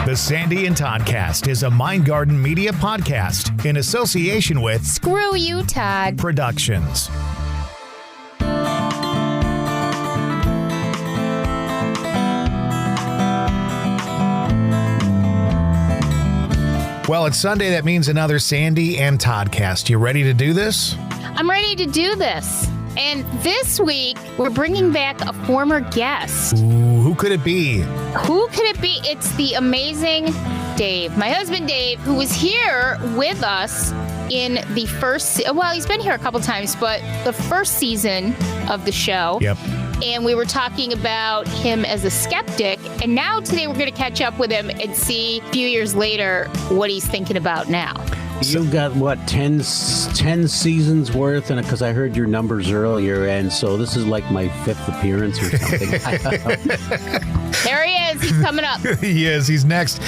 The Sandy and Toddcast is a MindgardenMedia podcast in association with Screw You, Todd Productions. Well, it's Sunday. That means another Sandy and Toddcast. You ready to do this? I'm ready to do this. And this week, we're bringing back a former guest. Ooh, who could it be? Who could it be? It's the amazing Dave, my husband Dave, who was here with us in the first, well, he's been here a couple times, but the first season of the show. Yep. And we were talking about him as a skeptic. And now today we're going to catch up with him and see a few years later what he's thinking about now. You got, what, 10 seasons worth? And because I heard your numbers earlier, and so this is like my 5th appearance or something. There he is. He's coming up. He is. He's next.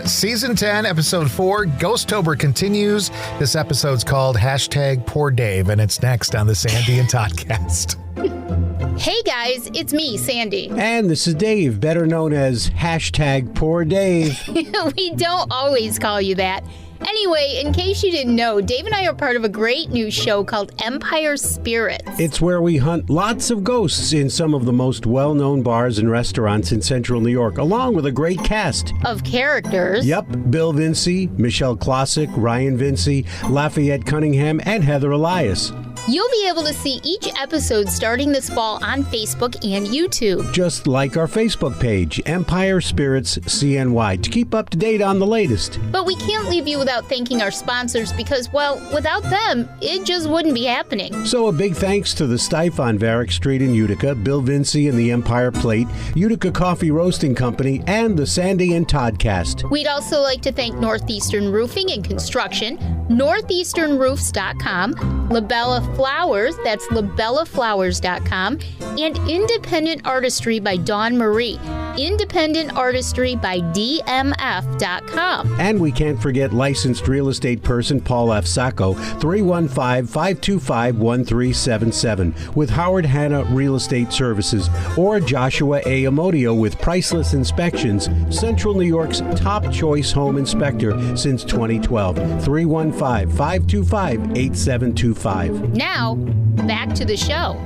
Season 10, Episode 4, Ghostober continues. This episode's called #PoorDave, and it's next on the Sandy and Toddcast. Hey guys, it's me, Sandy. And this is Dave, better known as #PoorDave. We don't always call you that. Anyway, in case you didn't know, Dave and I are part of a great new show called Empire Spirits. It's where we hunt lots of ghosts in some of the most well-known bars and restaurants in central New York, along with a great cast of characters. Yep, Bill Vinci, Michelle Classic, Ryan Vinci, Lafayette Cunningham, and Heather Elias. You'll be able to see each episode starting this fall on Facebook and YouTube. Just like our Facebook page, Empire Spirits CNY, to keep up to date on the latest. But we can't leave you without thanking our sponsors because, well, without them, it just wouldn't be happening. So a big thanks to the Stife on Varick Street in Utica, Bill Vinci and the Empire Plate, Utica Coffee Roasting Company, and the Sandy and Toddcast. We'd also like to thank Northeastern Roofing and Construction, northeasternroofs.com, Labella Flowers, that's labellaflowers.com, and Independent Artistry by Dawn Marie, Independent Artistry by DMF.com. And we can't forget licensed real estate person Paul F. Sacco, 315-525-1377, with Howard Hanna Real Estate Services, or Joshua A. Amodio with Priceless Inspections, Central New York's top choice home inspector since 2012, 315-525-8725. Now, back to the show.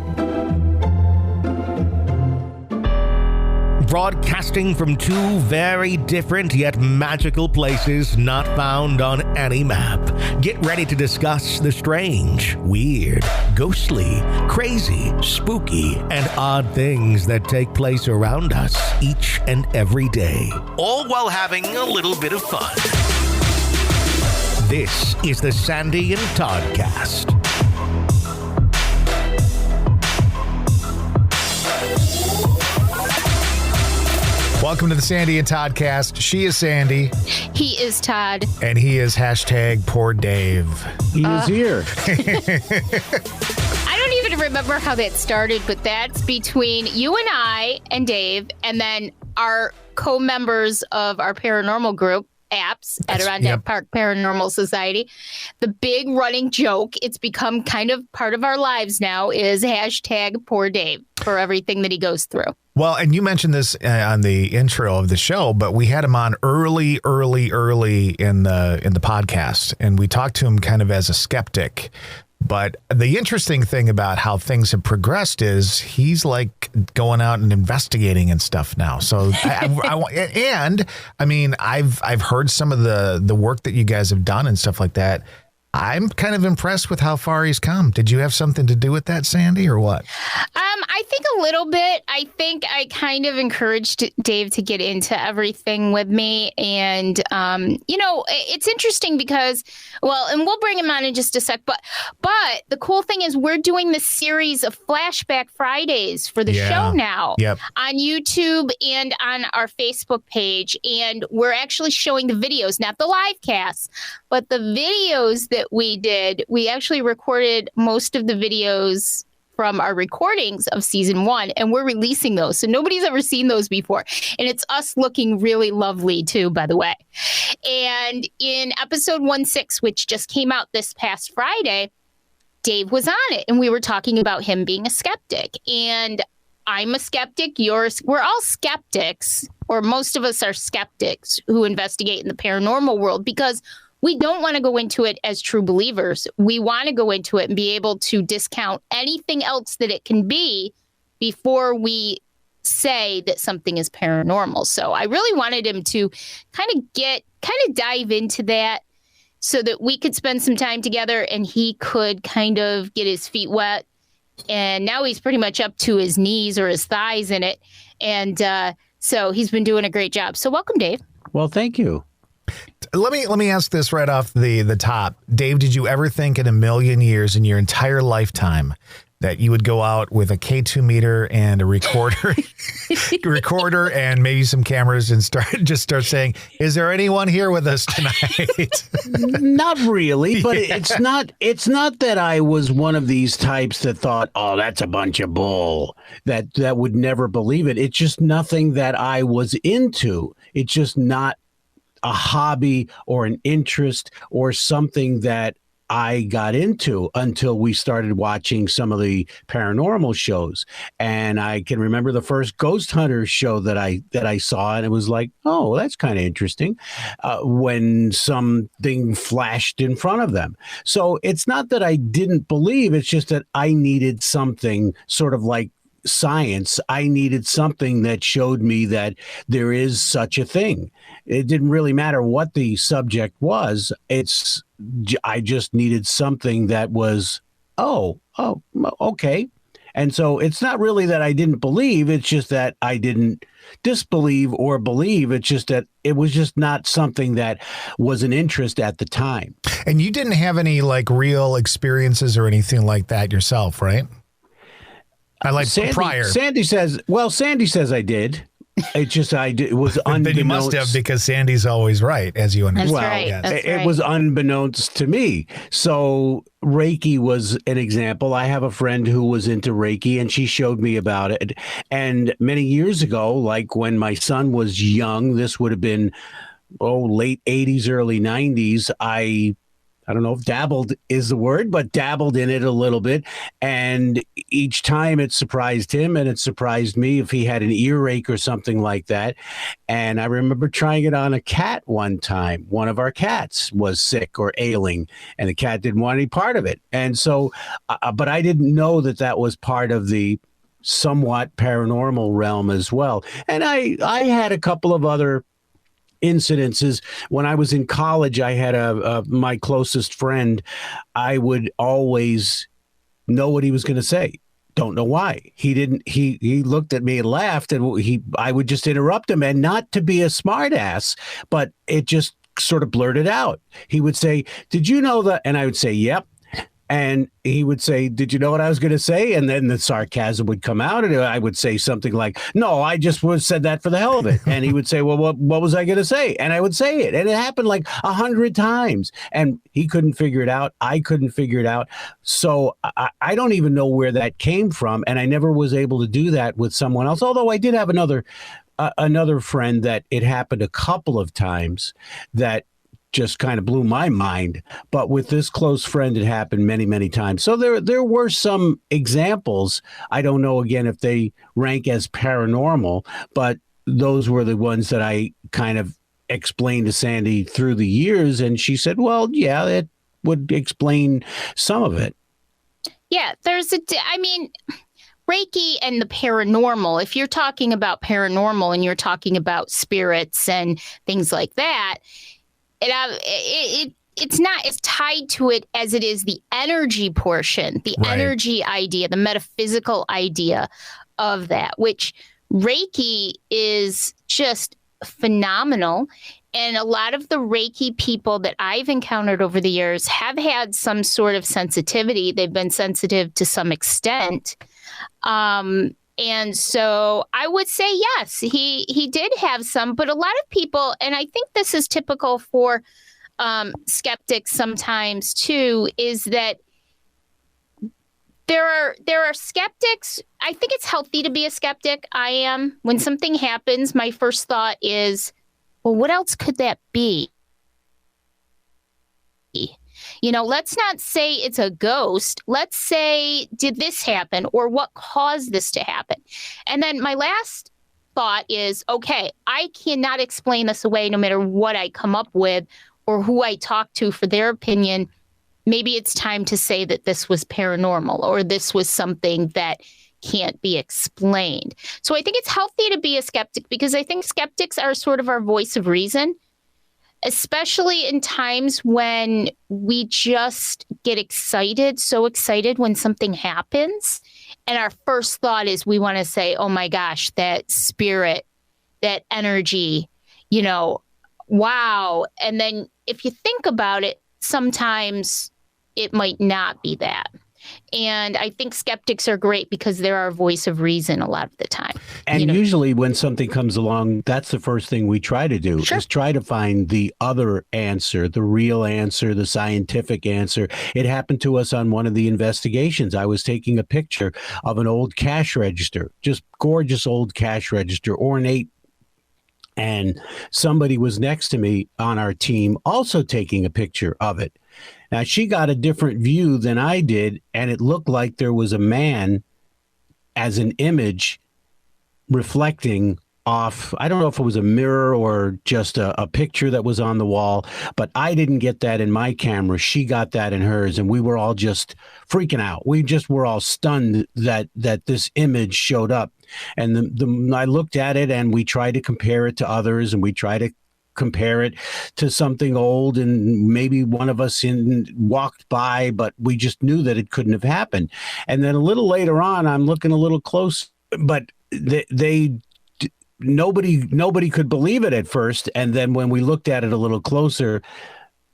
Broadcasting from two very different yet magical places not found on any map. Get ready to discuss the strange, weird, ghostly, crazy, spooky, and odd things that take place around us each and every day, all while having a little bit of fun. This is the Sandy and Toddcast. Welcome to the Sandy and Toddcast. She is Sandy. He is Todd. And he is #PoorDave. He is here. I don't even remember how that started, but that's between you and I and Dave, and then our co-members of our paranormal group, apps, Adirondack Park Paranormal Society. The big running joke, it's become kind of part of our lives now, is #PoorDave for everything that he goes through. Well, and you mentioned this on the intro of the show, but we had him on early in the podcast, and we talked to him kind of as a skeptic. But the interesting thing about how things have progressed is he's like going out and investigating and stuff now. So I mean, I've heard some of the work that you guys have done and stuff like that. I'm kind of impressed with how far he's come. Did you have something to do with that, Sandy, or what? I think a little bit. I think I kind of encouraged Dave to get into everything with me. And, it's interesting because, well, and we'll bring him on in just a sec. But the cool thing is we're doing this series of Flashback Fridays for the show now on YouTube and on our Facebook page. And we're actually showing the videos, not the live casts, but the videos that we did. We actually recorded most of the videos from our recordings of season 1, and we're releasing those. So nobody's ever seen those before. And it's us looking really lovely too, by the way. And in episode 16, which just came out this past Friday, Dave was on it, and we were talking about him being a skeptic. And I'm a skeptic. We're all skeptics, or most of us are skeptics who investigate in the paranormal world, because we don't want to go into it as true believers. We want to go into it and be able to discount anything else that it can be before we say that something is paranormal. So I really wanted him to kind of dive into that so that we could spend some time together and he could kind of get his feet wet. And now he's pretty much up to his knees or his thighs in it. And so he's been doing a great job. So welcome, Dave. Well, thank you. Let me ask this right off the top. Dave, did you ever think in a million years in your entire lifetime that you would go out with a K2 meter and a recorder and maybe some cameras and start saying, is there anyone here with us tonight? Not really, but it's not that I was one of these types that thought, oh, that's a bunch of bull, that would never believe it. It's just nothing that I was into. It's just not a hobby or an interest or something that I got into until we started watching some of the paranormal shows. And I can remember the first Ghost Hunters show that I saw, and it was like, oh, that's kind of interesting, when something flashed in front of them. So it's not that I didn't believe, it's just that I needed something sort of like science. I needed something that showed me that there is such a thing. It didn't really matter what the subject was. I just needed something that was, okay. And so it's not really that I didn't believe. It's just that I didn't disbelieve or believe. It's just that it was just not something that was an interest at the time. And you didn't have any like real experiences or anything like that yourself, right? Sandy says I did. It's just it was unbeknownst. Then you must have, because Sandy's always right, as you understand. That's right. Yes. It was unbeknownst to me. So Reiki was an example. I have a friend who was into Reiki, and she showed me about it. And many years ago, like when my son was young, this would have been late 80s, early 90s, I don't know if dabbled is the word, but dabbled in it a little bit. And each time it surprised him and it surprised me if he had an earache or something like that. And I remember trying it on a cat one time. One of our cats was sick or ailing, and the cat didn't want any part of it. And so, but I didn't know that was part of the somewhat paranormal realm as well. And I had a couple of other incidences. When I was in college, I had my closest friend. I would always know what he was going to say. Don't know why. He didn't. He looked at me and laughed, and I would just interrupt him, and not to be a smart ass, but it just sort of blurted out. He would say, "Did you know that?" And I would say, "Yep." And he would say, "Did you know what I was going to say?" And then the sarcasm would come out, and I would say something like, "No, I just said that for the hell of it." And he would say, "Well, what was I going to say?" And I would say it. And it happened like 100 times. And he couldn't figure it out. I couldn't figure it out. So I don't even know where that came from. And I never was able to do that with someone else. Although I did have another friend that it happened a couple of times that just kind of blew my mind. But with this close friend, it happened many, many times. So there were some examples. I don't know, again, if they rank as paranormal, but those were the ones that I kind of explained to Sandy through the years. And she said, well, yeah, it would explain some of it. Yeah, Reiki and the paranormal, if you're talking about paranormal and you're talking about spirits and things like that, it's not as tied to it as it is the energy portion, the right. Energy idea, the metaphysical idea of that, which Reiki is just phenomenal. And a lot of the Reiki people that I've encountered over the years have had some sort of sensitivity. They've been sensitive to some extent. And so I would say, yes, he did have some, but a lot of people, and I think this is typical for skeptics sometimes too, is that there are skeptics. I think it's healthy to be a skeptic. I am. When something happens, my first thought is, well, what else could that be? Let's not say it's a ghost. Let's say, did this happen or what caused this to happen? And then my last thought is, okay, I cannot explain this away no matter what I come up with or who I talk to for their opinion. Maybe it's time to say that this was paranormal or this was something that can't be explained. So I think it's healthy to be a skeptic because I think skeptics are sort of our voice of reason, especially in times when we just get excited, so excited when something happens. And our first thought is we want to say, oh my gosh, that spirit, that energy, wow. And then if you think about it, sometimes it might not be that. And I think skeptics are great because they're our voice of reason a lot of the time. And usually when something comes along, that's the first thing we try to do is try to find the other answer, the real answer, the scientific answer. It happened to us on one of the investigations. I was taking a picture of an old cash register, just gorgeous old cash register, ornate. And somebody was next to me on our team also taking a picture of it. Now, she got a different view than I did, and it looked like there was a man as an image reflecting off. I don't know if it was a mirror or just a picture that was on the wall, but I didn't get that in my camera. She got that in hers, and we were all just freaking out. We just were all stunned that this image showed up. And I looked at it, and we tried to compare it to others, and we tried to compare it to something old, and maybe one of us walked by, but we just knew that it couldn't have happened. And then a little later on, I'm looking a little close, but nobody could believe it at first. And then when we looked at it a little closer,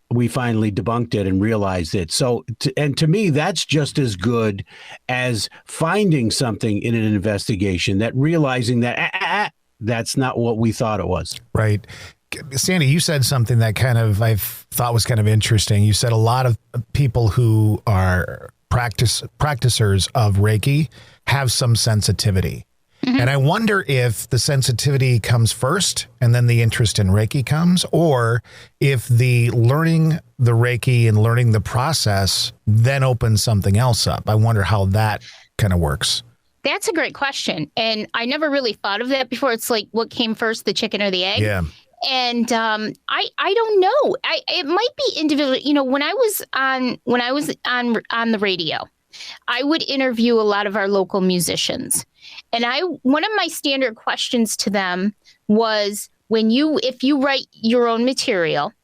we finally debunked it and realized it. So, to me, that's just as good as finding something in an investigation, that realizing that that's not what we thought it was. Right. Sandy, you said something that I thought was kind of interesting. You said a lot of people who are practicers of Reiki have some sensitivity. Mm-hmm. And I wonder if the sensitivity comes first and then the interest in Reiki comes, or if the learning the Reiki and learning the process then opens something else up. I wonder how that kind of works. That's a great question. And I never really thought of that before. It's like, what came first, the chicken or the egg? Yeah. And I don't know. It might be individual. When I was on the radio, I would interview a lot of our local musicians. And one of my standard questions to them was, if you write your own material,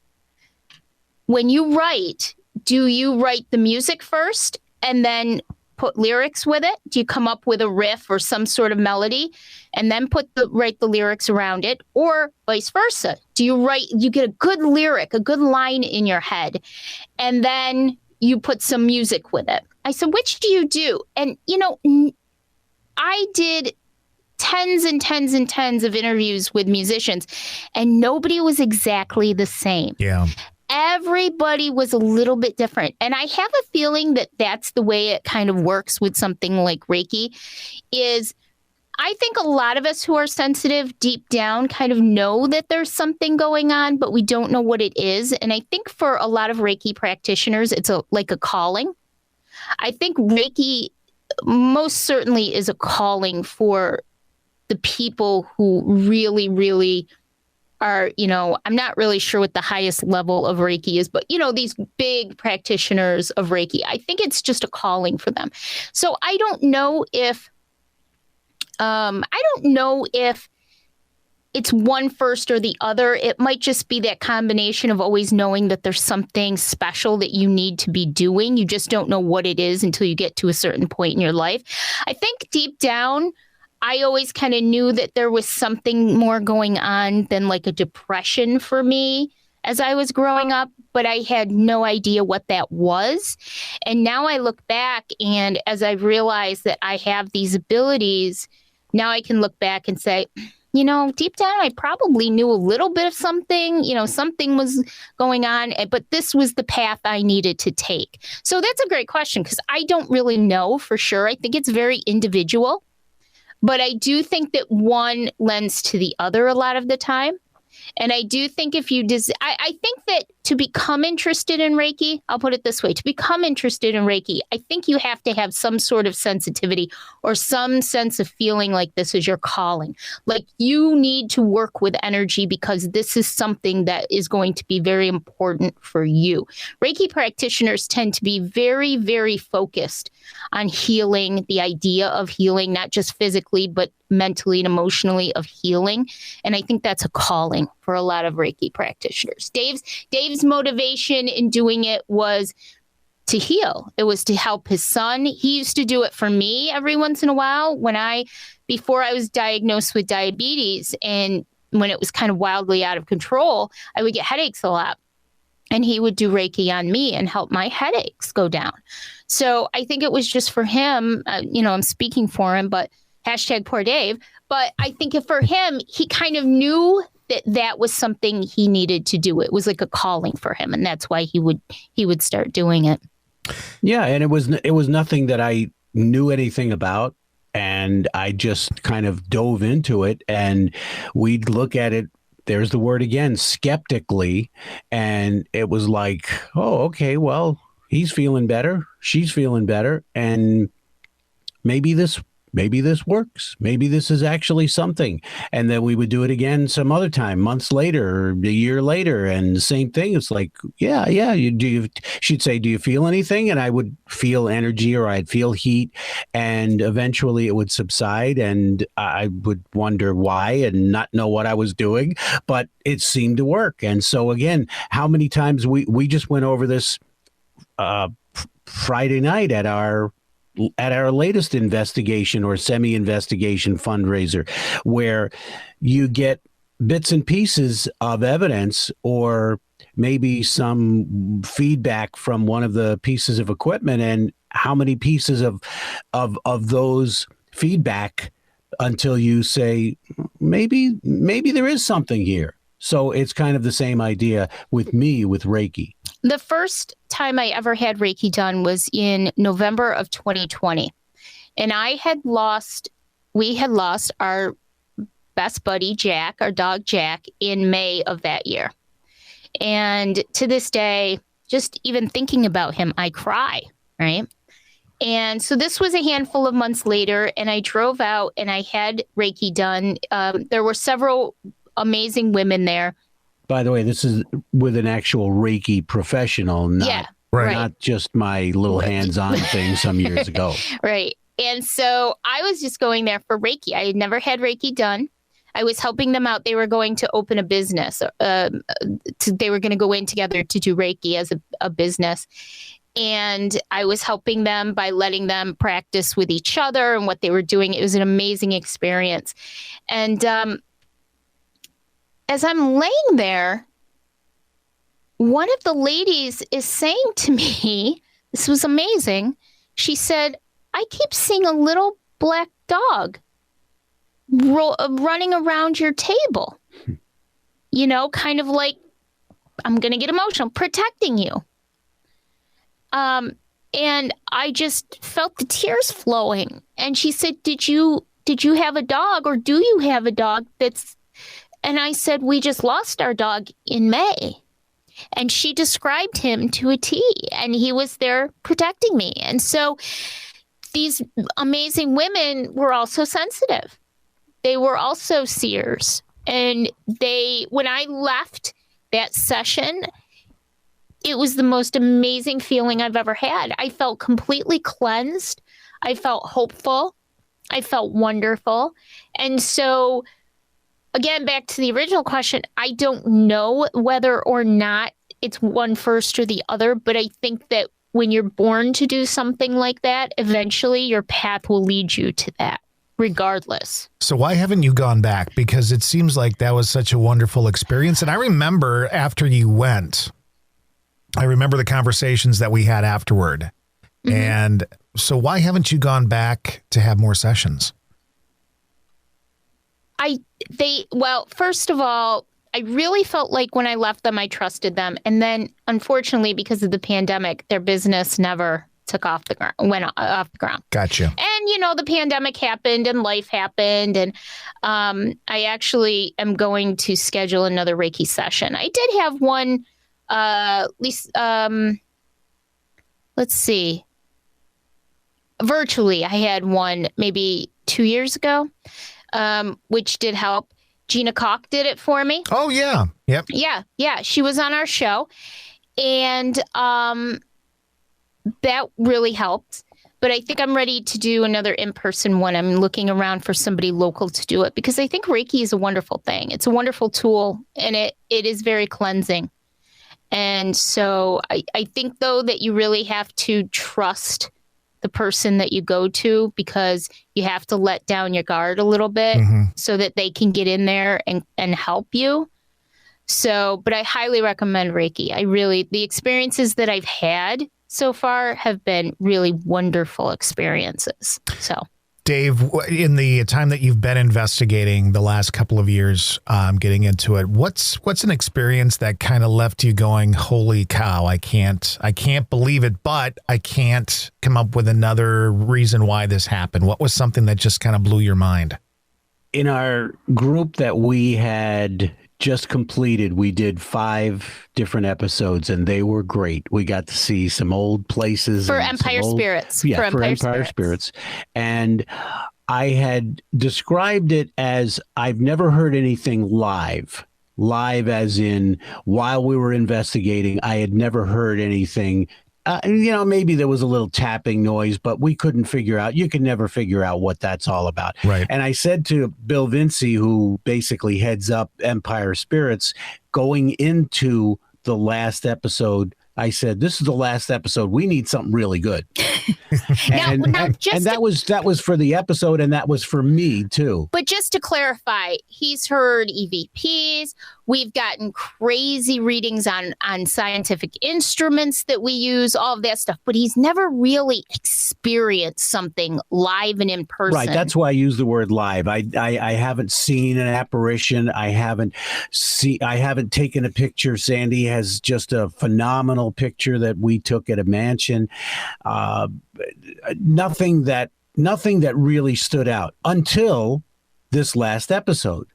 when you write, do you write the music first and then put lyrics with it? Do you come up with a riff or some sort of melody and then write the lyrics around it, or vice versa? Do you get a good lyric, a good line in your head, and then you put some music with it? I said, which do you do? And, I did tens and tens and tens of interviews with musicians, and nobody was exactly the same. Yeah. Everybody was a little bit different. And I have a feeling that that's the way it kind of works with something like Reiki. Is I think a lot of us who are sensitive deep down kind of know that there's something going on, but we don't know what it is. And I think for a lot of Reiki practitioners, it's like a calling. I think Reiki most certainly is a calling for the people who really, really are, I'm not really sure what the highest level of Reiki is, but, these big practitioners of Reiki, I think it's just a calling for them. So I don't know if it's one first or the other. It might just be that combination of always knowing that there's something special that you need to be doing. You just don't know what it is until you get to a certain point in your life. I think deep down, I always kind of knew that there was something more going on than like a depression for me as I was growing up, but I had no idea what that was. And now I look back, and as I've realized that I have these abilities, now I can look back and say, deep down, I probably knew a little bit of something, something was going on, but this was the path I needed to take. So that's a great question, because I don't really know for sure. I think it's very individual, but I do think that one lends to the other a lot of the time. And I do think if you I think that to become interested in Reiki, I'll put it this way, to become interested in Reiki, I think you have to have some sort of sensitivity or some sense of feeling like this is your calling. Like you need to work with energy because this is something that is going to be very important for you. Reiki practitioners tend to be very, very focused on healing, the idea of healing, not just physically, but mentally and emotionally of healing. And I think that's a calling for a lot of Reiki practitioners. Dave's motivation in doing it was to heal. It was to help his son. He used to do it for me every once in a while before I was diagnosed with diabetes. And when it was kind of wildly out of control, I would get headaches a lot. And he would do Reiki on me and help my headaches go down. So I think it was just for him, I'm speaking for him, but hashtag poor Dave. But I think for him, he kind of knew that was something he needed to do. It was like a calling for him. And that's why he would start doing it. Yeah. And it was nothing that I knew anything about. And I just kind of dove into it, and we'd look at it. There's the word again, skeptically. And it was like, oh, okay, well, he's feeling better. She's feeling better. And maybe this works. Maybe this is actually something. And then we would do it again some other time, months later, or a year later. And the same thing. It's like, yeah. She'd say, do you feel anything? And I would feel energy, or I'd feel heat. And eventually it would subside, and I would wonder why and not know what I was doing, but it seemed to work. And so again, how many times we just went over this Friday night at our latest investigation or semi-investigation fundraiser, where you get bits and pieces of evidence or maybe some feedback from one of the pieces of equipment, and how many pieces of those feedback until you say, maybe there is something here. So it's kind of the same idea with me with Reiki. The first time I ever had Reiki done was in November of 2020. And we had lost our best buddy, Jack, our dog, Jack, in May of that year. And to this day, just even thinking about him, I cry, right? And so this was a handful of months later, and I drove out and I had Reiki done. There were several amazing women there. By the way, this is with an actual Reiki professional, not just my little hands-on thing some years ago. Right. And so I was just going there for Reiki. I had never had Reiki done. I was helping them out. They were going to open a business. They were going to go in together to do Reiki as a business. And I was helping them by letting them practice with each other and what they were doing. It was an amazing experience. And as I'm laying there, one of the ladies is saying to me, this was amazing. She said, I keep seeing a little black dog running around your table, kind of like, I'm going to get emotional, protecting you. And I just felt the tears flowing. And she said, did you have a dog, or do you have a dog and I said, we just lost our dog in May. And she described him to a T, and he was there protecting me. And so these amazing women were also sensitive. They were also seers. And when I left that session, it was the most amazing feeling I've ever had. I felt completely cleansed. I felt hopeful. I felt wonderful. And so, again, back to the original question, I don't know whether or not it's one first or the other, but I think that when you're born to do something like that, eventually your path will lead you to that, regardless. So why haven't you gone back? Because it seems like that was such a wonderful experience. And I remember after you went, I remember the conversations that we had afterward. Mm-hmm. And so why haven't you gone back to have more sessions? First of all, I really felt like when I left them, I trusted them. And then, unfortunately, because of the pandemic, their business never went off the ground. Gotcha. And, the pandemic happened and life happened. And I actually am going to schedule another Reiki session. I did have one, at least, let's see. Virtually, I had one maybe 2 years ago, which did help. Gina Koch did it for me. Oh, yeah. Yep. Yeah. She was on our show. And that really helped. But I think I'm ready to do another in-person one. I'm looking around for somebody local to do it because I think Reiki is a wonderful thing. It's a wonderful tool, and it is very cleansing. And so I think, though, that you really have to trust the person that you go to because you have to let down your guard a little bit so that they can get in there and help you. So, but I highly recommend Reiki. The experiences that I've had so far have been really wonderful experiences. So, Dave, in the time that you've been investigating the last couple of years, getting into it, what's an experience that kind of left you going, holy cow, I can't believe it, but I can't come up with another reason why this happened? What was something that just kind of blew your mind? In our group that we had just completed, we did 5 different episodes, and they were great. We got to see some old places for Empire Spirits. Yeah, for Empire Spirits. And I had described it as I've never heard anything live as in while we were investigating. I had never heard anything. Maybe there was a little tapping noise, but we couldn't figure out. You can never figure out what that's all about. Right. And I said to Bill Vinci, who basically heads up Empire Spirits, going into the last episode, I said, this is the last episode. We need something really good. and that was for the episode, and that was for me too. But just to clarify, he's heard EVPs. We've gotten crazy readings on scientific instruments that we use, all of that stuff. But he's never really experienced something live and in person. Right. That's why I use the word live. I haven't seen an apparition. I haven't taken a picture. Sandy has just a phenomenal picture that we took at a mansion. Nothing that really stood out until this last episode,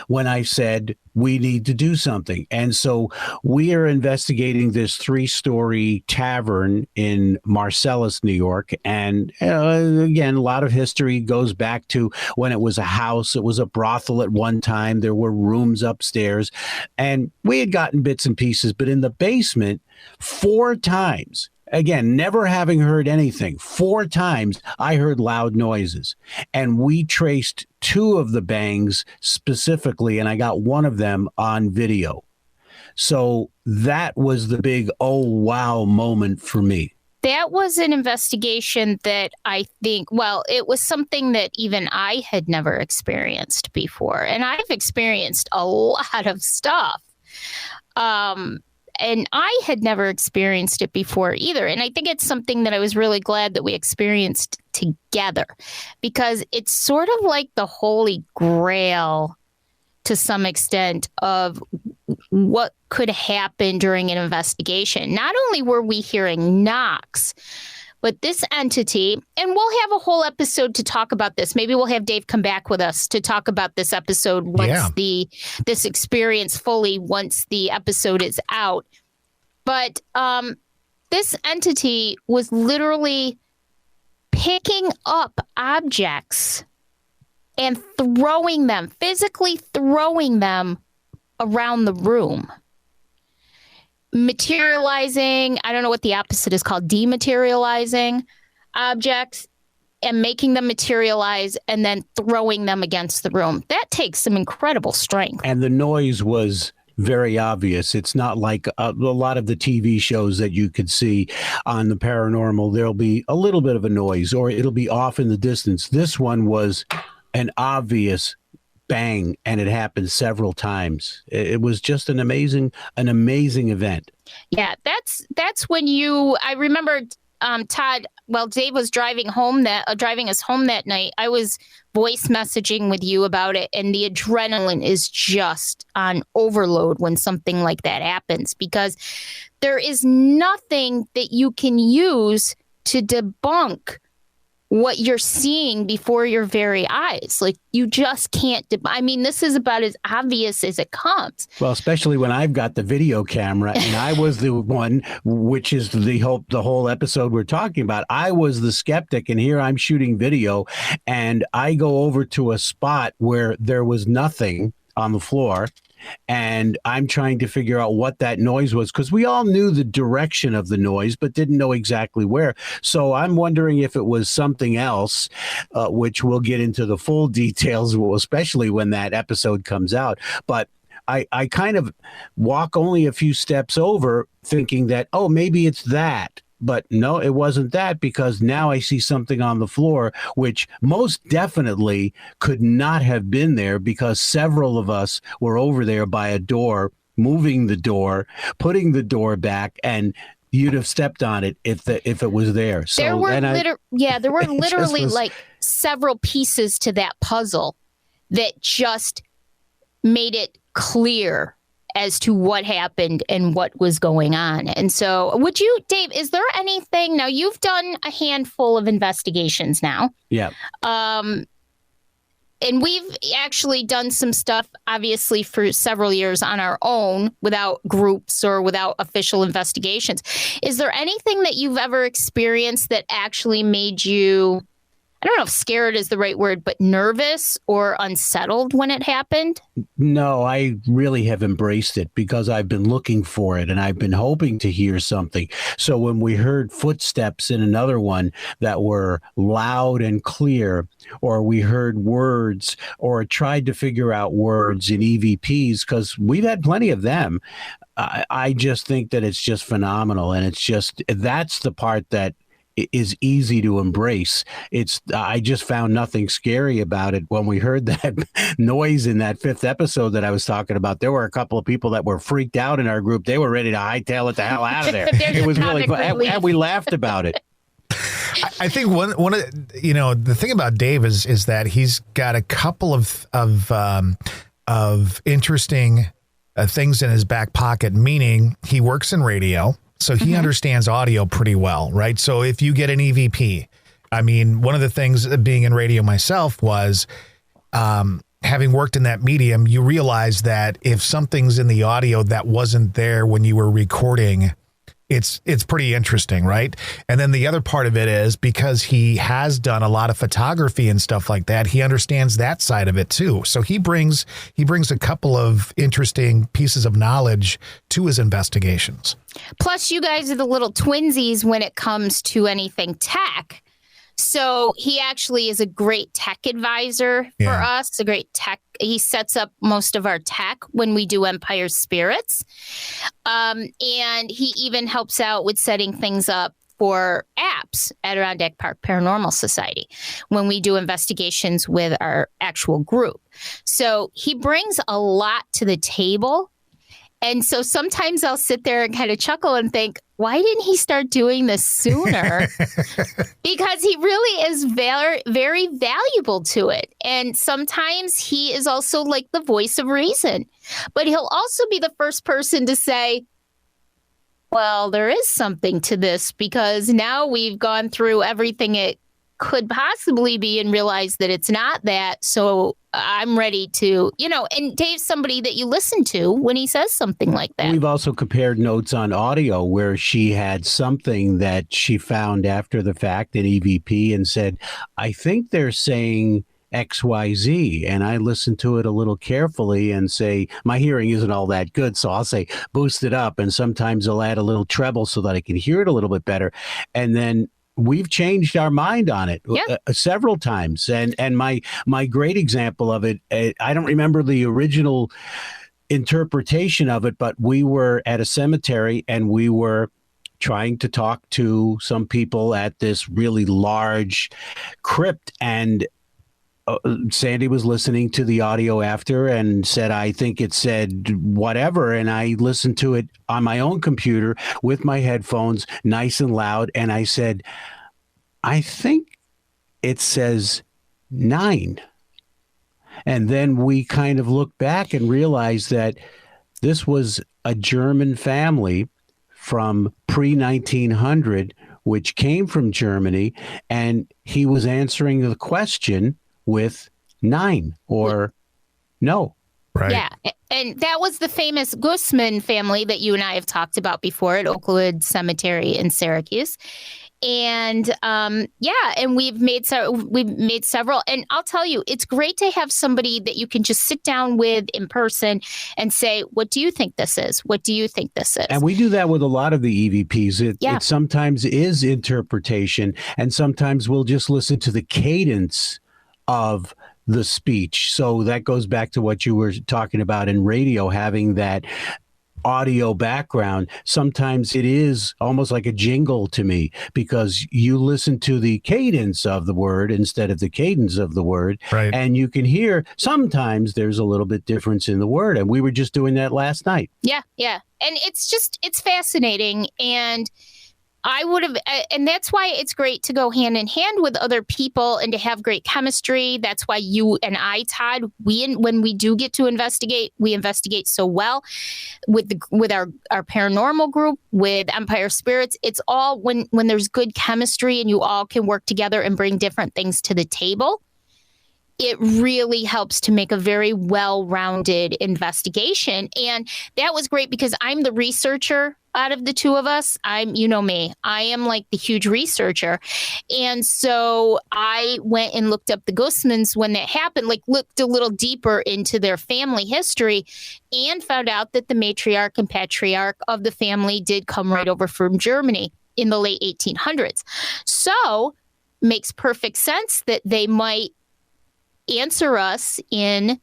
when I said we need to do something. And so we are investigating this 3-story tavern in Marcellus, New York. And again, a lot of history goes back to when it was a house. It was a brothel at one time. There were rooms upstairs, and we had gotten bits and pieces. But in the basement, 4 times, again, never having heard anything, 4 times I heard loud noises. And we traced 2 of the bangs specifically, and I got one of them on video. So that was the big, oh, wow moment for me. That was an investigation that I think, it was something that even I had never experienced before. And I've experienced a lot of stuff. And I had never experienced it before either. And I think it's something that I was really glad that we experienced together, because it's sort of like the holy grail to some extent of what could happen during an investigation. Not only were we hearing knocks, but this entity, and we'll have a whole episode to talk about this. Maybe we'll have Dave come back with us to talk about this episode once this experience fully, once the episode is out. But this entity was literally picking up objects and physically throwing them around the room. Materializing, I don't know what the opposite is called, dematerializing objects and making them materialize and then throwing them against the room. That takes some incredible strength. And the noise was very obvious. It's not like a lot of the TV shows that you could see on the paranormal. There'll be a little bit of a noise, or it'll be off in the distance. This one was an obvious bang, and it happened several times. It was just an amazing event. Yeah, that's when I remember, Todd, Dave was driving us home that night. I was voice messaging with you about it, and the adrenaline is just on overload when something like that happens, because there is nothing that you can use to debunk what you're seeing before your very eyes. Like, you just can't. I mean, this is about as obvious as it comes. Well, especially when I've got the video camera, and I was the one, which is the whole episode we're talking about. I was the skeptic, and here I'm shooting video, and I go over to a spot where there was nothing on the floor. And I'm trying to figure out what that noise was, because we all knew the direction of the noise, but didn't know exactly where. So I'm wondering if it was something else, which we'll get into the full details, especially when that episode comes out. But I kind of walk only a few steps over thinking that, oh, maybe it's that. But no, it wasn't that, because now I see something on the floor, which most definitely could not have been there, because several of us were over there by a door, moving the door, putting the door back, and you'd have stepped on it if it was there. So there were literally like several pieces to that puzzle that just made it clear as to what happened and what was going on. And so Dave, is there anything, now you've done a handful of investigations now. Yeah. And we've actually done some stuff, obviously, for several years on our own without groups or without official investigations. Is there anything that you've ever experienced that actually made you, I don't know if scared is the right word, but nervous or unsettled when it happened? No, I really have embraced it, because I've been looking for it and I've been hoping to hear something. So when we heard footsteps in another one that were loud and clear, or we heard words or tried to figure out words in EVPs, because we've had plenty of them, I just think that it's just phenomenal. And that's the part that is easy to embrace. I just found nothing scary about it. When we heard that noise in that 5th episode that I was talking about, there were a couple of people that were freaked out in our group. They were ready to hightail it the hell out of there. It was really fun, and we laughed about it. I think one of the thing about Dave is that he's got a couple of interesting things in his back pocket, meaning he works in radio. So he understands audio pretty well, right? So if you get an EVP, I mean, one of the things being in radio myself was having worked in that medium, you realize that if something's in the audio that wasn't there when you were recording, it's pretty interesting, right? And then the other part of it is, because he has done a lot of photography and stuff like that, he understands that side of it too. So he brings a couple of interesting pieces of knowledge to his investigations. Plus, you guys are the little twinsies when it comes to anything tech. So he actually is a great tech advisor for us, a great tech. He sets up most of our tech when we do Empire Spirits. And he even helps out with setting things up for apps at Adirondack Park Paranormal Society when we do investigations with our actual group. So he brings a lot to the table. And so sometimes I'll sit there and kind of chuckle and think, why didn't he start doing this sooner? Because he really is very, very valuable to it. And sometimes he is also like the voice of reason. But he'll also be the first person to say, well, there is something to this, because now we've gone through everything it could possibly be and realize that it's not that. So I'm ready to, and Dave's somebody that you listen to when he says something like that. We've also compared notes on audio where she had something that she found after the fact at EVP and said, I think they're saying XYZ. And I listen to it a little carefully and say, my hearing isn't all that good. So I'll say, boost it up. And sometimes I'll add a little treble so that I can hear it a little bit better. And then we've changed our mind on it several times. And my great example of it, I don't remember the original interpretation of it, but we were at a cemetery and we were trying to talk to some people at this really large crypt, and Sandy was listening to the audio after and said, I think it said whatever. And I listened to it on my own computer with my headphones, nice and loud. And I said, I think it says 9. And then we kind of looked back and realized that this was a German family from pre-1900 which came from Germany, and he was answering the question with 9 or no. Right. Yeah. And that was the famous Guzman family that you and I have talked about before at Oakwood Cemetery in Syracuse. And and we've made several. And I'll tell you, it's great to have somebody that you can just sit down with in person and say, what do you think this is? What do you think this is? And we do that with a lot of the EVPs. It sometimes is interpretation, and sometimes we'll just listen to the cadence of the speech. So that goes back to what you were talking about in radio, having that audio background. Sometimes it is almost like a jingle to me, because you listen to the cadence of the word instead of the cadence of the word. Right. And you can hear sometimes there's a little bit difference in the word. And we were just doing that last night. Yeah. Yeah. And it's fascinating. And and that's why it's great to go hand in hand with other people and to have great chemistry. That's why you and I, Todd, when we do get to investigate, we investigate so well with our paranormal group, with Empire Spirits. It's all when there's good chemistry and you all can work together and bring different things to the table. It really helps to make a very well-rounded investigation. And that was great because I'm the researcher out of the two of us. You know me, I am like the huge researcher. And so I went and looked up the Guzmans when that happened, like looked a little deeper into their family history and found out that the matriarch and patriarch of the family did come right over from Germany in the late 1800s. So makes perfect sense that they might answer us in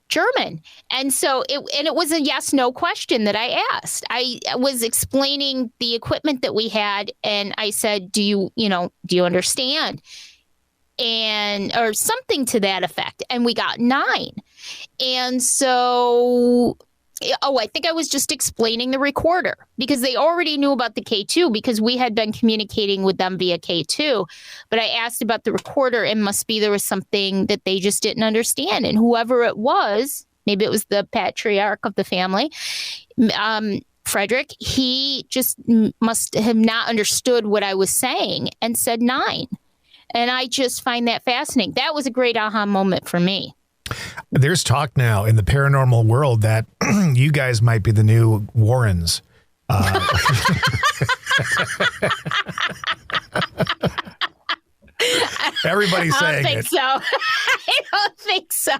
German. And so it was a yes/no question that I asked. I was explaining the equipment that we had, and I said, do you understand? Or something to that effect. And we got 9. And so I think I was just explaining the recorder, because they already knew about the K2 because we had been communicating with them via K2. But I asked about the recorder, and must be there was something that they just didn't understand. And whoever it was, maybe it was the patriarch of the family, Frederick, he just must have not understood what I was saying and said 9. And I just find that fascinating. That was a great aha moment for me. There's talk now in the paranormal world that you guys might be the new Warrens. Everybody's saying it. I don't think so.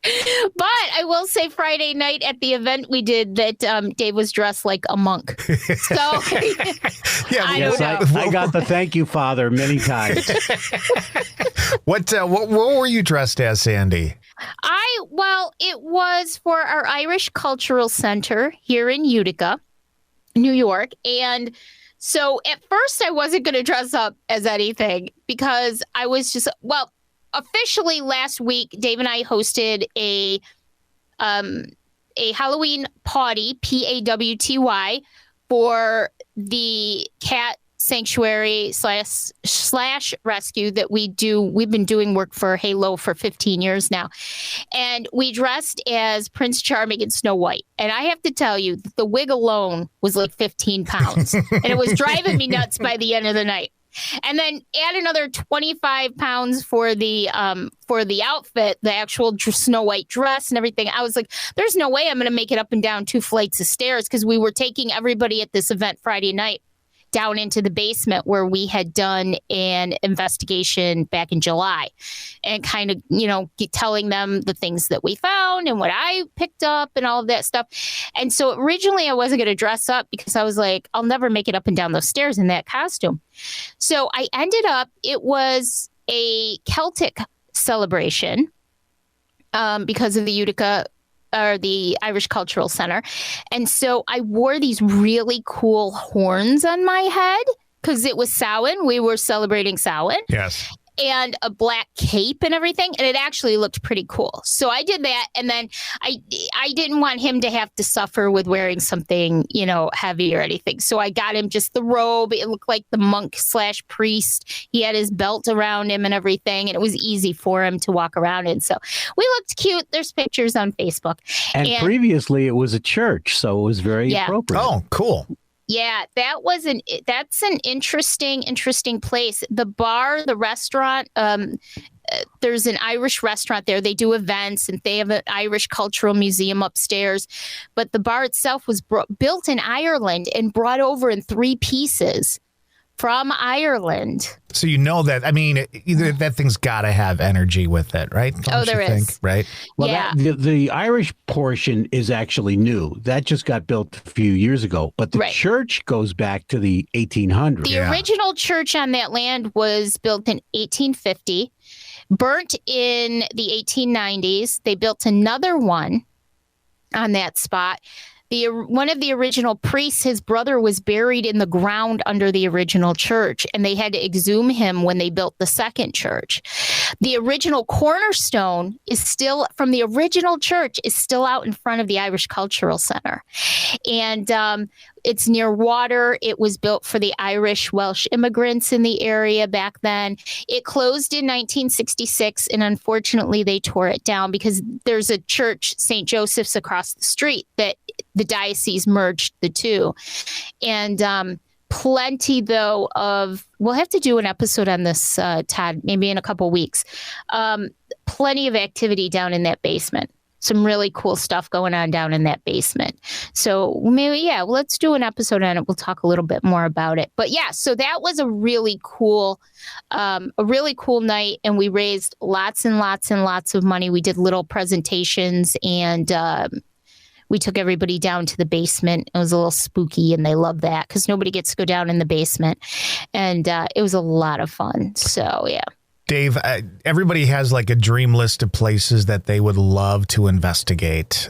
But I will say Friday night at the event we did that Dave was dressed like a monk. So I got the thank you, Father, many times. What were you dressed as, Sandy? It was for our Irish Cultural Center here in Utica, New York. And so at first I wasn't going to dress up as anything because I was just, officially last week, Dave and I hosted a Halloween party, PAWTY, for the cat sanctuary slash rescue that we do. We've been doing work for Halo for 15 years now. And we dressed as Prince Charming and Snow White. And I have to tell you, the wig alone was like 15 pounds. And it was driving me nuts by the end of the night. And then add another 25 pounds for the outfit, the actual Snow White dress and everything. I was like, there's no way I'm going to make it up and down 2 flights of stairs, because we were taking everybody at this event Friday night down into the basement where we had done an investigation back in July, and kind of, telling them the things that we found and what I picked up and all of that stuff. And so originally I wasn't going to dress up because I was like, I'll never make it up and down those stairs in that costume. So I ended up, it was a Celtic celebration because of the Utica or the Irish Cultural Center. And so I wore these really cool horns on my head because it was Samhain. We were celebrating Samhain. Yes. And a black cape and everything. And it actually looked pretty cool. So I did that. And then I didn't want him to have to suffer with wearing something, heavy or anything. So I got him just the robe. It looked like the monk / priest. He had his belt around him and everything. And it was easy for him to walk around in. So we looked cute. There's pictures on Facebook. And previously it was a church. So it was very appropriate. Oh, cool. Yeah, that's an interesting place. The bar, the restaurant, there's an Irish restaurant there. They do events and they have an Irish cultural museum upstairs. But the bar itself was built in Ireland and brought over in 3 pieces from Ireland. So that, I mean, that thing's got to have energy with it, right? Don't there is. Think, right? Well, yeah. The Irish portion is actually new. That just got built a few years ago. But the church goes back to the 1800s. The original church on that land was built in 1850, burnt in the 1890s. They built another one on that spot. One of the original priests, his brother was buried in the ground under the original church, and they had to exhume him when they built the second church. The original cornerstone is still from the original church is still out in front of the Irish Cultural Center. And it's near water. It was built for the Irish Welsh immigrants in the area back then. It closed in 1966, and unfortunately they tore it down because there's a church, St. Joseph's, across the street that the diocese merged the two. And plenty, though, we'll have to do an episode on this, Todd, maybe in a couple weeks. Plenty of activity down in that basement. Some really cool stuff going on down in that basement. So maybe, let's do an episode on it. We'll talk a little bit more about it. But yeah, so that was a really cool night. And we raised lots and lots and lots of money. We did little presentations and we took everybody down to the basement. It was a little spooky and they loved that because nobody gets to go down in the basement. And it was a lot of fun. So, yeah. Dave, everybody has like a dream list of places that they would love to investigate.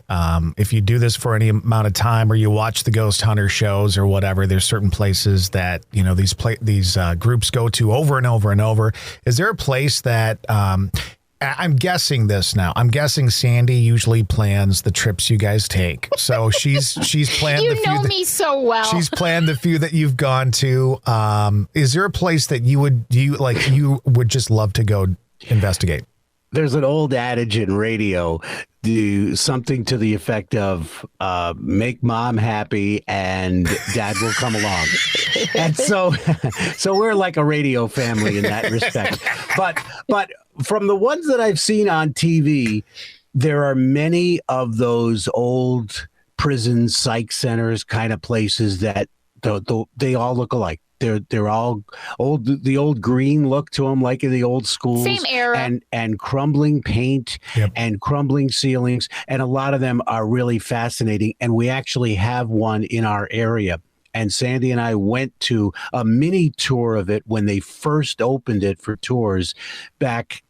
If you do this for any amount of time or you watch the ghost hunter shows or whatever, there's certain places that, these groups go to over and over and over. Is there a place that I'm guessing this now. I'm guessing Sandy usually plans the trips you guys take. So she's planned the few me so well. She's planned the few that you've gone to. Is there a place that you would just love to go investigate? There's an old adage in radio, do something to the effect of make mom happy and dad will come along. And so we're like a radio family in that respect. But from the ones that I've seen on TV, there are many of those old prison psych centers kind of places that they all look alike. They're all old, the old green look to them, like in the old schools. Same era. And crumbling paint and crumbling ceilings. And a lot of them are really fascinating. And we actually have one in our area. And Sandy and I went to a mini tour of it when they first opened it for tours back.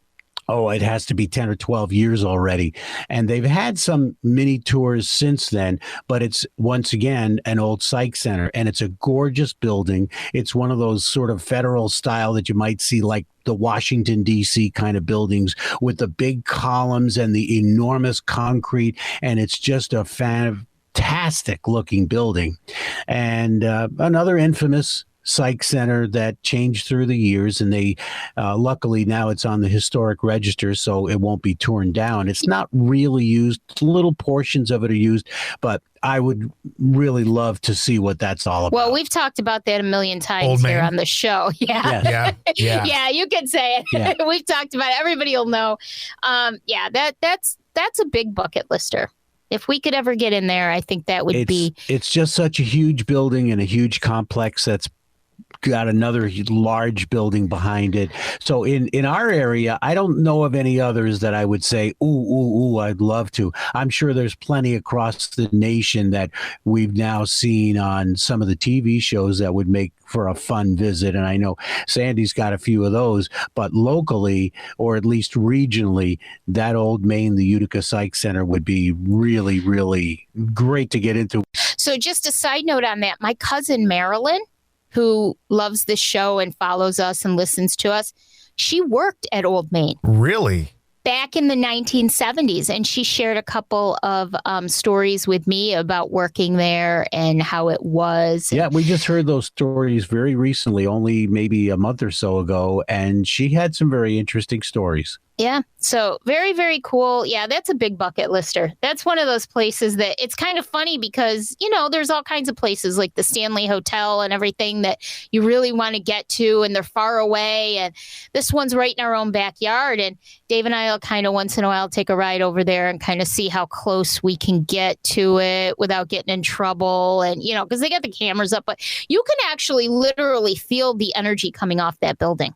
Oh, it has to be 10 or 12 years already. And they've had some mini tours since then, but it's once again an old psych center and it's a gorgeous building. It's one of those sort of federal style that you might see like the Washington, D.C. kind of buildings with the big columns and the enormous concrete. And it's just a fantastic looking building. And another infamous psych center that changed through the years, and they luckily now it's on the historic register, so it won't be torn down. It's not really used. Little portions of it are used, but I would really love to see what that's all about. Well, we've talked about that a million times here on the show. Yeah. Yeah, you can say it. Yeah. We've talked about it. Everybody will know. That's a big bucket lister. If we could ever get in there, I think that would be. It's just such a huge building and a huge complex that's got another large building behind it. So in our area, I don't know of any others that I would say, ooh, I'd love to. I'm sure there's plenty across the nation that we've now seen on some of the TV shows that would make for a fun visit. And I know Sandy's got a few of those, but locally, or at least regionally, that old Maine, the Utica Psych Center would be really, really great to get into. So just a side note on that, my cousin Marilyn, who loves this show and follows us and listens to us, she worked at Old Maine. Really? Back in the 1970s. And she shared a couple of stories with me about working there and how it was. Yeah, we just heard those stories very recently, only maybe a month or so ago. And she had some very interesting stories. Yeah. So very, very cool. Yeah, that's a big bucket lister. That's one of those places that it's kind of funny because, there's all kinds of places like the Stanley Hotel and everything that you really want to get to, and they're far away. And this one's right in our own backyard. And Dave and I will kind of once in a while take a ride over there and kind of see how close we can get to it without getting in trouble. And, because they got the cameras up, but you can actually literally feel the energy coming off that building.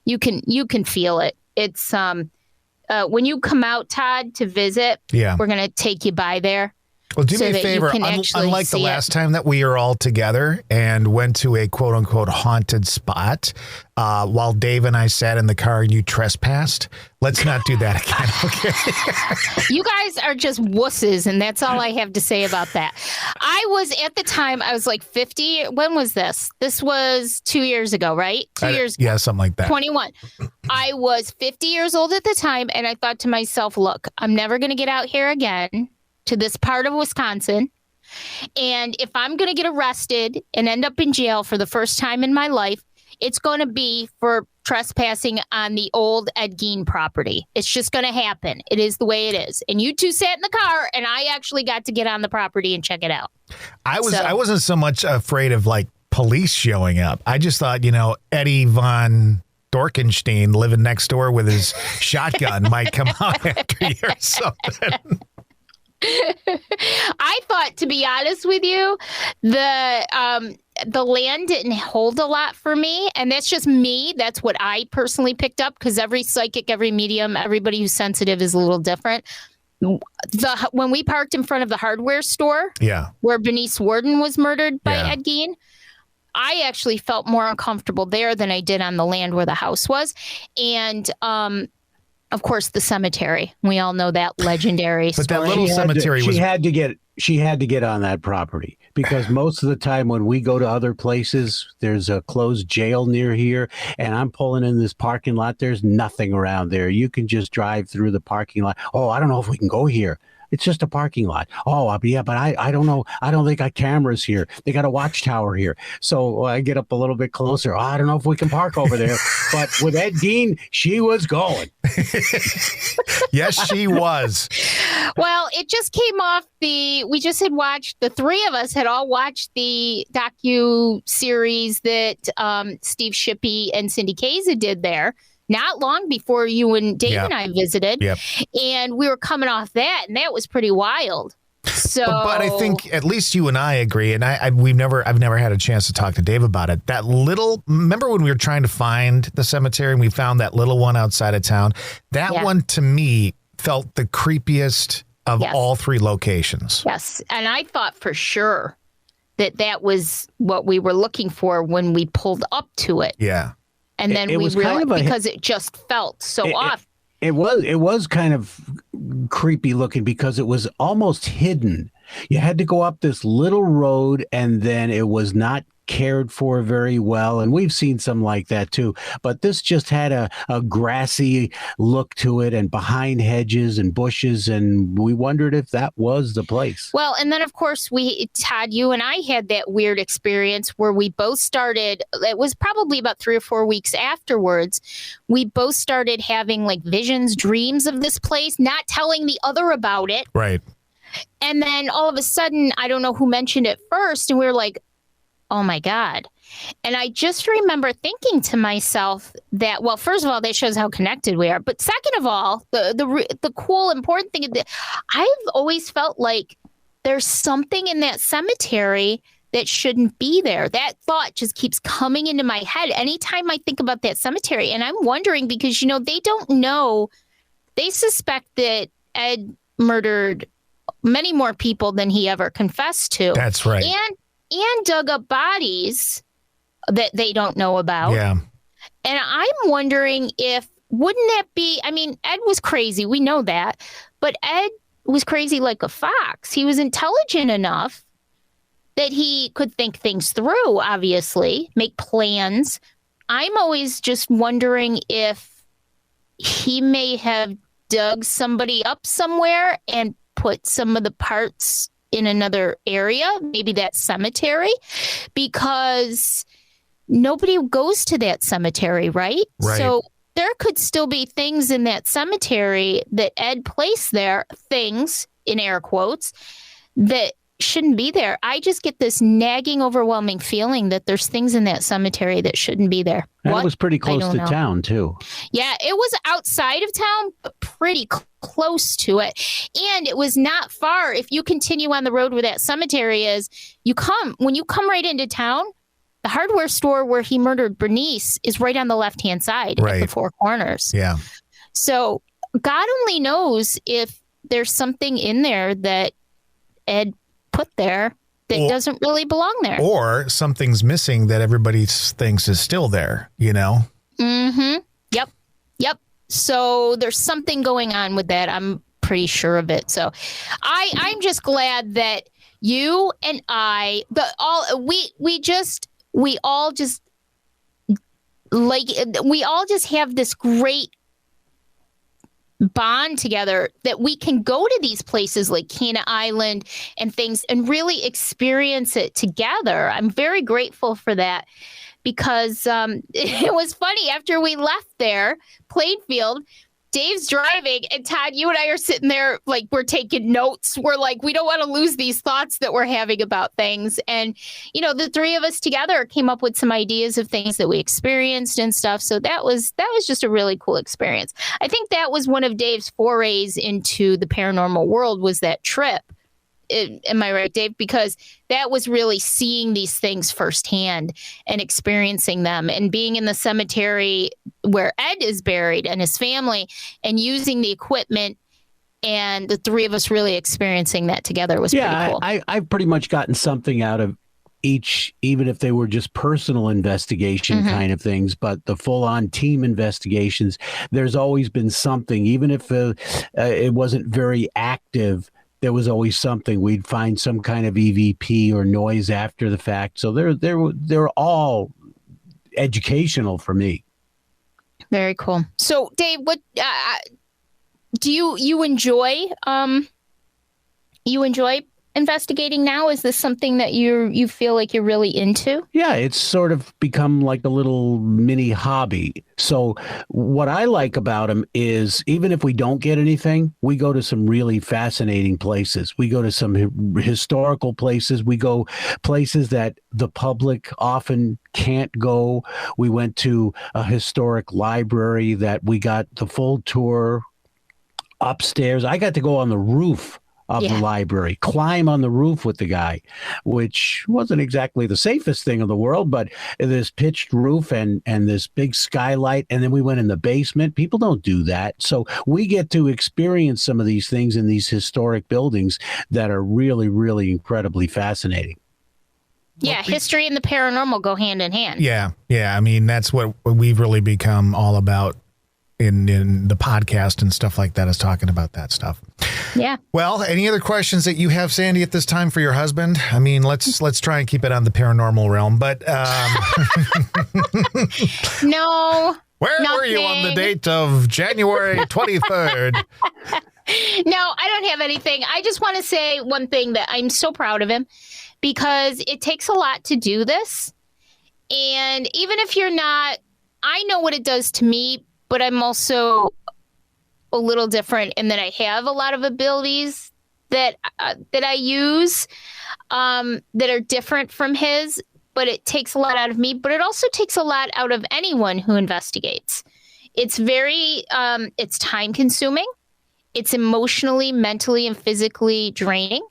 You can feel it. It's when you come out, Todd, to visit, we're going to take you by there. Well, do me a favor. Unlike the last time that we were all together and went to a quote unquote haunted spot while Dave and I sat in the car and you trespassed, let's not do that again. Okay. You guys are just wusses, and that's all I have to say about that. At the time, I was like 50. When was this? This was 2 years ago, right? 2 years ago. Yeah, something like that. 21. I was 50 years old at the time, and I thought to myself, look, I'm never going to get out here again to this part of Wisconsin. And if I'm going to get arrested and end up in jail for the first time in my life, it's going to be for trespassing on the old Ed Gein property. It's just going to happen. It is the way it is. And you two sat in the car, and I actually got to get on the property and check it out. I wasn't so much afraid of like police showing up. I just thought, Eddie Von Dorkenstein living next door with his shotgun might come out after you or something. I thought, to be honest with you, the land didn't hold a lot for me. And that's just me. That's what I personally picked up, because every psychic, every medium, everybody who's sensitive is a little different. When we parked in front of the hardware store, where Bernice Worden was murdered by Ed Gein, I actually felt more uncomfortable there than I did on the land where the house was. And of course, the cemetery. We all know that legendary story. But that little cemetery she had to get on that property, because most of the time when we go to other places, there's a closed jail near here, and I'm pulling in this parking lot. There's nothing around there. You can just drive through the parking lot. Oh, I don't know if we can go here. It's just a parking lot. Oh, yeah, but I don't know. I don't think got cameras here. They got a watchtower here. So I get up a little bit closer. Oh, I don't know if we can park over there. But with Ed Gein, she was going. Yes, she was. Well, it just came off we just had watched, the three of us had all watched the docu-series that Steve Shippey and Cindy Kaza did there. Not long before you and Dave and I visited. Yep. And we were coming off that, and that was pretty wild. So, but I think at least you and I agree, and I've never had a chance to talk to Dave about it. Remember when we were trying to find the cemetery and we found that little one outside of town? That one to me felt the creepiest of all three locations. Yes. And I thought for sure that was what we were looking for when we pulled up to it. Yeah. And then we realized, because it just felt so off. It was kind of creepy looking, because it was almost hidden. You had to go up this little road, and then it was not cared for very well. And we've seen some like that too. But this just had a grassy look to it, and behind hedges and bushes. And we wondered if that was the place. Well, and then of course Todd, you and I had that weird experience where we both started, it was probably about 3 or 4 weeks afterwards, we both started having like visions, dreams of this place, not telling the other about it. Right. And then all of a sudden, I don't know who mentioned it first, and we were like, oh my God. And I just remember thinking to myself that, well, first of all, that shows how connected we are. But second of all, the cool, important thing is that I've always felt like there's something in that cemetery that shouldn't be there. That thought just keeps coming into my head anytime I think about that cemetery. And I'm wondering, because, they don't know, they suspect that Ed murdered many more people than he ever confessed to. That's right. And dug up bodies that they don't know about. Yeah. And I'm wondering wouldn't that be, Ed was crazy. We know that. But Ed was crazy like a fox. He was intelligent enough that he could think things through, obviously, make plans. I'm always just wondering if he may have dug somebody up somewhere and put some of the parts in another area, maybe that cemetery, because nobody goes to that cemetery, right? Right. So there could still be things in that cemetery that Ed placed there, things in air quotes, that shouldn't be there. I just get this nagging, overwhelming feeling that there's things in that cemetery that shouldn't be there. And it was pretty close to town, too. Yeah, it was outside of town, but pretty close to it. And it was not far. If you continue on the road where that cemetery is, when you come right into town, the hardware store where he murdered Bernice is right on the left-hand side at the Four Corners. Yeah. So God only knows if there's something in there that Ed put there that doesn't really belong there. Or something's missing that everybody thinks is still there, you know? Mm-hmm. Yep. So there's something going on with that. I'm pretty sure of it. So I'm just glad that you and we all just have this great bond together that we can go to these places like Cana Island and things and really experience it together. I'm very grateful for that because it was funny after we left there, Plainfield, Dave's driving and Todd, you and I are sitting there like we're taking notes. We're like, we don't want to lose these thoughts that we're having about things. And, you know, the three of us together came up with some ideas of things that we experienced and stuff. So that was just a really cool experience. I think that was one of Dave's forays into the paranormal world was that trip. Am I right, Dave? Because that was really seeing these things firsthand and experiencing them and being in the cemetery where Ed is buried and his family and using the equipment and the three of us really experiencing that together was pretty cool. I've pretty much gotten something out of each, even if they were just personal investigation kind of things, but the full-on team investigations, there's always been something, even if it wasn't very active. There was always something. We'd find some kind of EVP or noise after the fact. So they're all educational for me. Very cool. So, Dave, what do you enjoy? You enjoy investigating now? Is this something that you feel like you're really into? Yeah, it's sort of become like a little mini hobby. So what I like about them is even if we don't get anything, we go to some really fascinating places. We go to some historical places. We go places that the public often can't go. We went to a historic library that we got the full tour upstairs. I got to go on the roof of the library, climb on the roof with the guy, which wasn't exactly the safest thing in the world, but this pitched roof and this big skylight. And then we went in the basement. People don't do that. So we get to experience some of these things in these historic buildings that are really, really incredibly fascinating. Yeah, history and the paranormal go hand in hand. Yeah. I mean, that's what we've really become all about in the podcast and stuff like that, is talking about that stuff. Yeah. Well, any other questions that you have, Sandy, at this time for your husband? I mean, let's try and keep it on the paranormal realm, but no. Where were you on the date of January 23rd? No, I don't have anything. I just want to say one thing, that I'm so proud of him because it takes a lot to do this. And even if you're not, I know what it does to me, but I'm also a little different in that I have a lot of abilities that I use that are different from his, but it takes a lot out of me, but it also takes a lot out of anyone who investigates. It's very, it's time consuming. It's emotionally, mentally, and physically draining.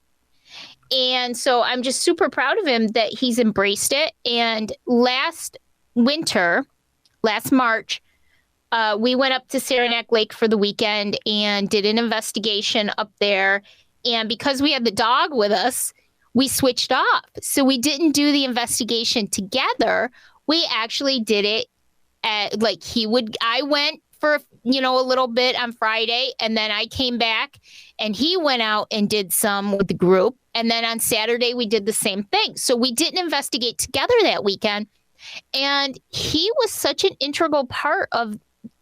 And so I'm just super proud of him that he's embraced it. And last March, we went up to Saranac Lake for the weekend and did an investigation up there. And because we had the dog with us, we switched off. So we didn't do the investigation together. We actually did it at, I went for, a little bit on Friday, and then I came back and he went out and did some with the group. And then on Saturday, we did the same thing. So we didn't investigate together that weekend. And he was such an integral part of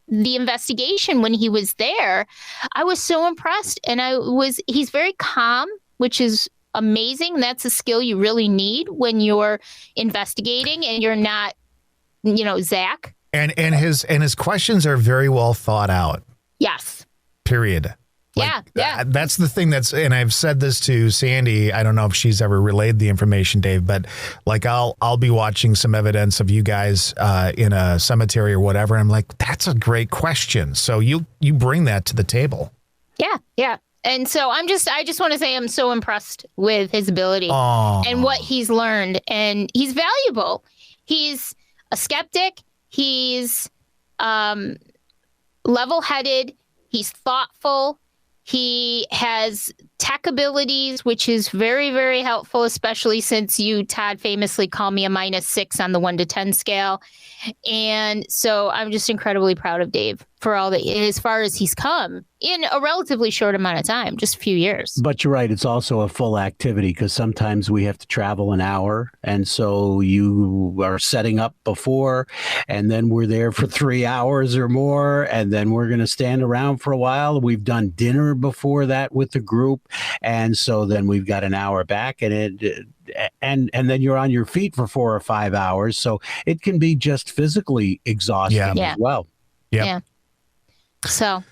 the investigation when he was there. I was so impressed. And he's very calm, which is amazing. That's a skill you really need when you're investigating and you're not, Zach And his questions are very well thought out. Yes. Period. Yeah. That's the thing and I've said this to Sandy. I don't know if she's ever relayed the information, Dave, but like I'll be watching some evidence of you guys in a cemetery or whatever. And I'm like, that's a great question. So you bring that to the table. Yeah. And so I just want to say I'm so impressed with his ability and what he's learned. And he's valuable. He's a skeptic. He's level-headed. He's thoughtful. He has tech abilities, which is very, very helpful, especially since you, Todd, famously call me a -6 on the 1 to 10 scale. And so I'm just incredibly proud of Dave for all that, as far as he's come in a relatively short amount of time, just a few years. But you're right. It's also a full activity because sometimes we have to travel an hour. And so you are setting up before, and then we're there for 3 hours or more. And then we're going to stand around for a while. We've done dinner before that with the group. And so then we've got an hour back, and then you're on your feet for 4 or 5 hours. So it can be just physically exhausting as well. Yeah. So,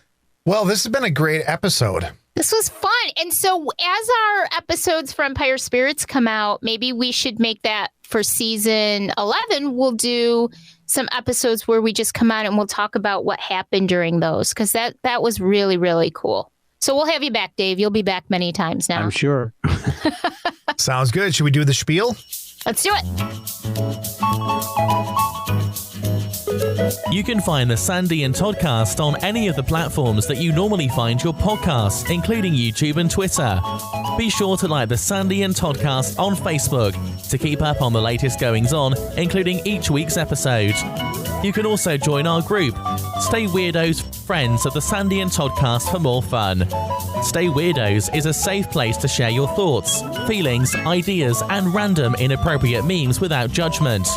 well, this has been a great episode. This was fun. And so as our episodes for Empire Spirits come out, maybe we should make that for season 11. We'll do some episodes where we just come out and we'll talk about what happened during those, because that was really, really cool. So we'll have you back, Dave. You'll be back many times now. I'm sure. Sounds good. Should we do the spiel? Let's do it. You can find the Sandy and Toddcast on any of the platforms that you normally find your podcasts, including YouTube and Twitter. Be sure to like the Sandy and Toddcast on Facebook to keep up on the latest goings-on, including each week's episode. You can also join our group, Stay Weirdos Friends of the Sandy and Toddcast, for more fun. Stay Weirdos is a safe place to share your thoughts, feelings, ideas, and random inappropriate memes without judgment.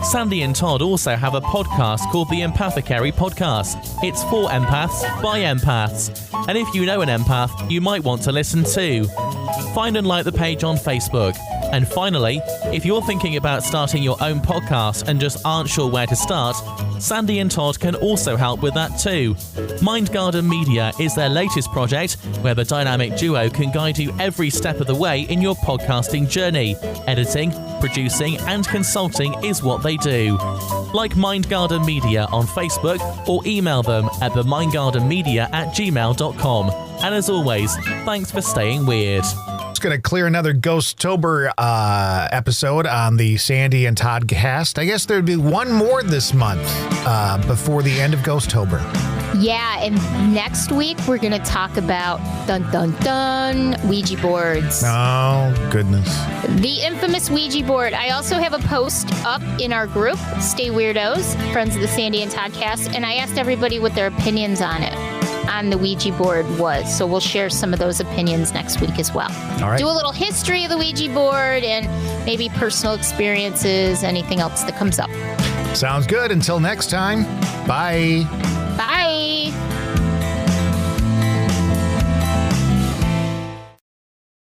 Sandy and Todd also have a podcast called the Empathecary Podcast. It's for empaths, by empaths. And if you know an empath, you might want to listen too. Find and like the page on Facebook. And finally, if you're thinking about starting your own podcast and just aren't sure where to start, Sandy and Todd can also help with that too. MindgardenMedia is their latest project, where the dynamic duo can guide you every step of the way in your podcasting journey. Editing, producing, and consulting is what they do. Like MindgardenMedia on Facebook or email them at themindgardenmedia@gmail.com. And as always, thanks for staying weird. Going to clear another Ghostober episode on the Sandy and Toddcast. I guess there'd be one more this month before the end of Ghostober. Yeah, and next week we're going to talk about Ouija boards. Oh, goodness. The infamous Ouija board. I also have a post up in our group, Stay Weirdos, Friends of the Sandy and Toddcast, and I asked everybody what their opinions on the Ouija board was. So we'll share some of those opinions next week as well. All right. Do a little history of the Ouija board and maybe personal experiences, anything else that comes up. Sounds good. Until next time, bye.